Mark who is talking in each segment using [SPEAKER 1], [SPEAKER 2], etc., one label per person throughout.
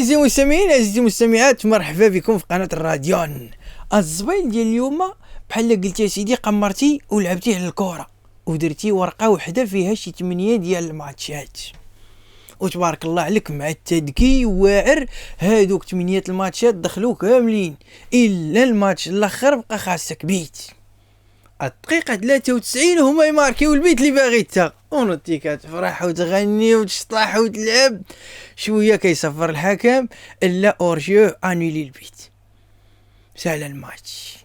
[SPEAKER 1] أعزائي المستمعين أعزائي المستمعات، مرحبا بكم في قناة الراديون. الزبيل ديال اليوم بحال قلت يا سيدي قمرتي ولعبتي على الكرة ودرتي ورقة وحدة فيها شي 8 ديال الماتشات، وتبارك الله عليك مع التدكي واعر هادوك 8 الماتشات دخلوا كاملين إلا الماتش الآخر بقى خاصك بيت. الدقيقة 93 هما يماركيو البيت اللي باغي تا، ونتي كتفرح وتغني وتشطح وتلعب. شوية كيصفر الحكم الا اورجيو انولي البيت، سال الماتش.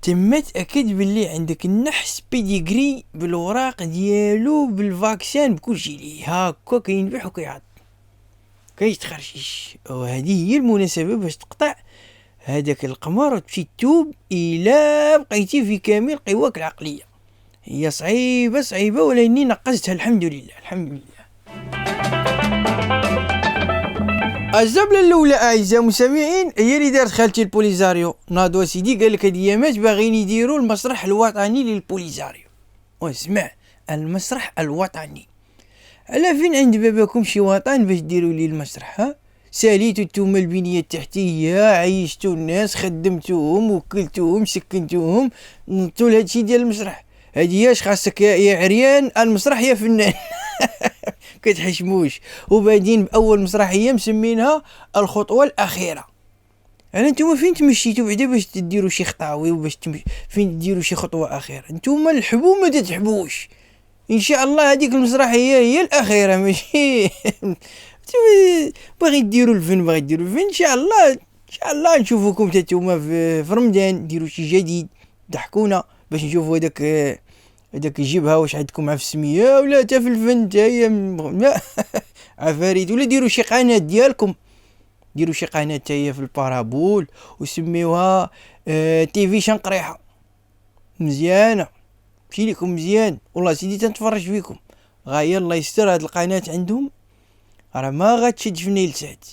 [SPEAKER 1] تما تأكد باللي عندك النحس بيديغري بالوراق ديالو بالفاكسان بكلشي ليه هاكا كينبح وكيعض كيتخرجيش. وهذه هي المناسبة باش تقطع هذاك القمر وتمشي توب الى بقيتي في كامل قواك العقليه. هي صعيبه ولكني نقزتها الحمد لله. الزبله الاولى اعزائي المستمعين هي اللي دارت خالتي البوليزاريو. ناضوا سيدي قال لك هاد الايامات باغيين يديروا المسرح الوطني للبوليزاريو. واسمع، المسرح الوطني على فين عند باباكم شي وطن باش ديروا لي المسرح؟ ها ساليتو نتوما البنيه التحتيه، عيشتو الناس، خدمتوهم، وكلتوهم، سكنتوهم، نطول هادشي ديال المسرح. هادي اش خاصك يا عريان المسرح يا فنان. كتحشموش. وبعدين باول مسرحيه مسمينها الخطوه الاخيره. انا نتوما فين تمشيتو بعدا باش تديروا شي خطاوي وباش فين تديروا شي خطوه اخيره؟ نتوما الحبوا ما تتحبوش. ان شاء الله هذيك المسرحيه هي الاخيره ماشي. باغي ديروا الفن ان شاء الله نشوفوكم تاتوما في رمضان ديروا شي جديد ضحكونا باش نشوفوا هذاك الجبهه واش عندكم في السميه ولا حتى في الفن تاهي عفاريت. ولا ديروا شي قناه ديالكم، ديروا شي قناه تاهي في البارابول وسميوها تي في شنقريحه مزيانه، مشي لكم مزيان والله سيدي تنتفرج فيكم. غاية الله يستر هاد القناه عندهم راه ما غاتشد في نيلسات.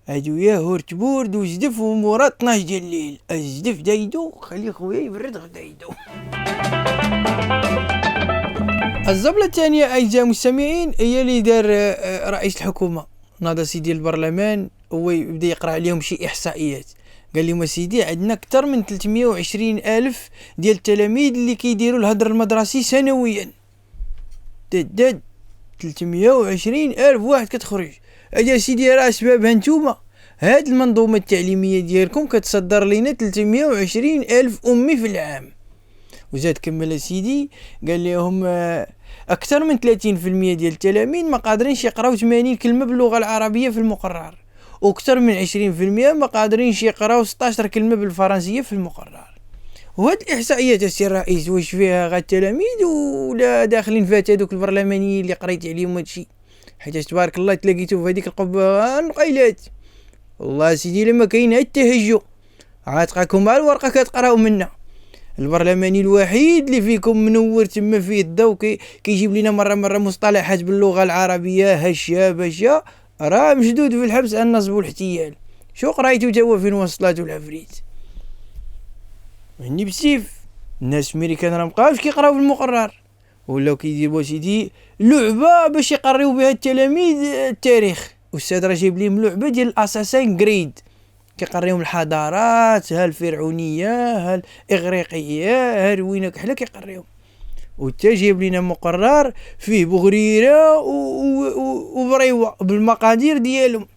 [SPEAKER 1] هادو يا هورتبورد وزدف ومورا 12 ديال الليل الزدف دايدو خلي خويا يبرد غدا يدو. الزبله الثانيه اعزائي المستمعين هي اللي دار رئيس الحكومه. ناض سيدي البرلمان هو يبدا يقرا عليهم شي احصائيات. قال لهم سيدي عندنا اكثر من 320 الف ديال التلاميذ اللي كيديروا الهدر المدرسي سنويا. تدد 320 الف واحد كتخرج. اجا سيدي راه اسبابها نتوما. هاد المنظومه التعليميه ديالكم كتصدر لينا 320 الف امي في العام. وزاد كمل سيدي قال لهم اكثر من 30% ديال التلاميذ ما قادرينش يقراو 80 كلمه باللغه العربيه في المقرر، واكثر من 20% ما قادرينش يقراو 16 كلمه بالفرنسيه في المقرر. وهاد الاحصائيات السي الرئيس واش فيها غا التلاميذ ولا داخلين فات هذوك البرلمانيين اللي قريت عليهم هادشي؟ حيت تبارك الله تلاقيتو في هذيك القبه نقيلات. والله سيدي لما كاين هاد التهجو عاتقاكم مع الورقه كتقراو منها. البرلماني الوحيد اللي فيكم منور تما فيه الضو كيجيب لنا مره مصطلحات باللغه العربيه هشا بشا راه مشدود في الحبس النصب والاحتيال. شو قرايتو توا فين وصلاتو العفريت؟ هني بسيف الناس الميريكان راه مابقاوش كيقراو في المقرر، ولاو كيديروا سيدي لعبه باش يقريو بها التلاميذ التاريخ. والاستاذ راه جايب لهم لعبه ديال الاساسين كريد كيقريهم الحضارات ها الفرعونيه ها الاغريقيه ها الوينه كحله كيقريهم. وتا جايب لنا مقرر فيه بغريره وبريوه بالمقادير ديالهم.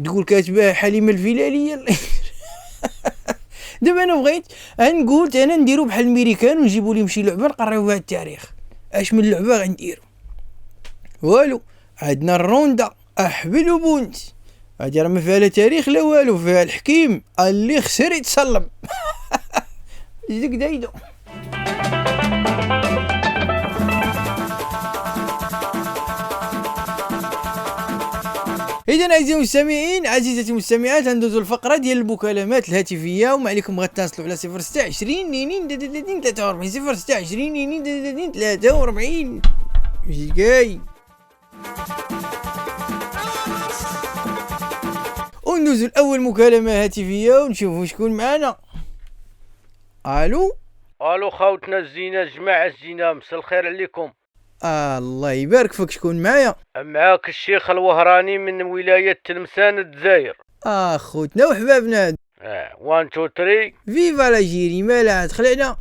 [SPEAKER 1] تقول كاتبه حليمه الفلاليه. دابا انا بغيت نقول انا نديرو بحال الميريكان ونجيبوا لهم شي لعبه نقريو بها التاريخ. اش من لعبه غنديرو؟ والو. عندنا الروندا احبل وبونت، هادي راه ما فيها لا تاريخ لا والو، فيها الحكيم اللي خسر يتسلم. زيك دايدو. اذا اعزائي المستمعين عزيزتي المستمعات ندوزو الفقره ديال المكالمات الهاتفيه، وما عليكم غتتصلوا على 026 22 43 026 22 43 جاي. وندوزو الاول مكالمه هاتفيه ونشوفوا شكون معنا. الو
[SPEAKER 2] الو خوتنا الزينه جماعه الزينه مساء الخير عليكم.
[SPEAKER 1] الله يبارك فيك، شكون معايا؟
[SPEAKER 2] معاك الشيخ الوهراني من ولاية تلمسان الجزائر.
[SPEAKER 1] خوتنا وحبابنا هادو.
[SPEAKER 2] 1 2 3.
[SPEAKER 1] فيفا لاجيري، مالها تخلعنا.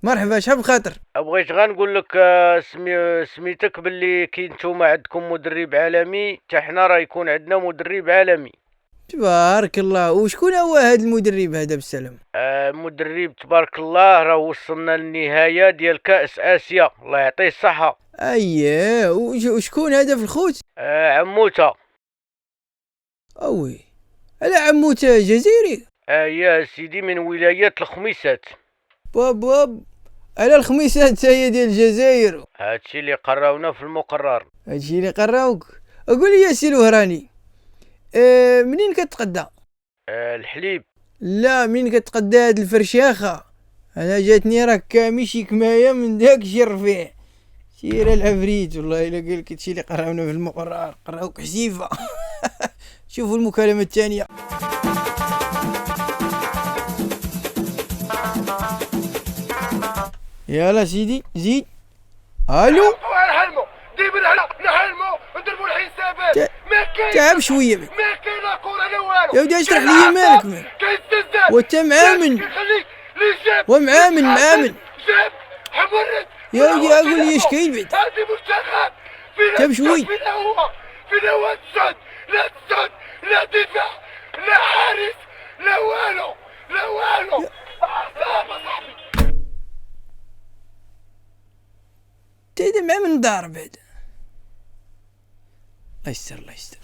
[SPEAKER 1] مرحبا، شحال بخاطر؟
[SPEAKER 2] بغيت غنقول لك سميتك باللي كي نتوما عندكم مدرب عالمي، حتى حنا راه يكون عندنا مدرب عالمي.
[SPEAKER 1] تبارك الله. وشكون هو هذا المدرب هذا بالسلام؟
[SPEAKER 2] مدرب تبارك الله راه وصلنا للنهاية ديال كأس آسيا، الله يعطيه الصحة.
[SPEAKER 1] اييه. وشكون هذا في الخوت؟
[SPEAKER 2] عموته.
[SPEAKER 1] اوي، على عموته جزيري.
[SPEAKER 2] يا سيدي من ولاية الخميسات.
[SPEAKER 1] باب على الخميسات هي ديال الجزائر.
[SPEAKER 2] هادشي اللي قراونا في المقرر.
[SPEAKER 1] هادشي اللي قراوك. اقول لي يا سي الوهراني، منين كتقدا؟
[SPEAKER 2] الحليب.
[SPEAKER 1] لا، منين كتقدا هاد الفرشاخه؟ انا جاتني راك كامي شي كمايه من داك الشي الرفيع، سير العفريت. والله الا قالك هادشي اللي قراونا في المقرر قراوك حسيفه. شوفوا المكالمه الثانيه. يلا سيدي زيد. الو.
[SPEAKER 3] نحلمو ديما نحلمو نديرو الحسابات. ما كاين
[SPEAKER 1] تعب شويه.
[SPEAKER 3] ما كاين لا كورة لا والو.
[SPEAKER 1] يا ودي اشرح لي مالك.
[SPEAKER 3] كاين الزلزال
[SPEAKER 1] وانت معامن.
[SPEAKER 3] خليك لي جاب
[SPEAKER 1] ومعامن
[SPEAKER 3] جاب حمرت.
[SPEAKER 1] يا ودي اقول لي اش كاين بعد.
[SPEAKER 3] هادي منتخب فينا
[SPEAKER 1] تم شوي.
[SPEAKER 3] فينا هو السد، لا السد لا دفاع لا حارس لا والو لا والو. صاحبي
[SPEAKER 1] تيدا معامن الدار بعد. الله يستر الله يستر.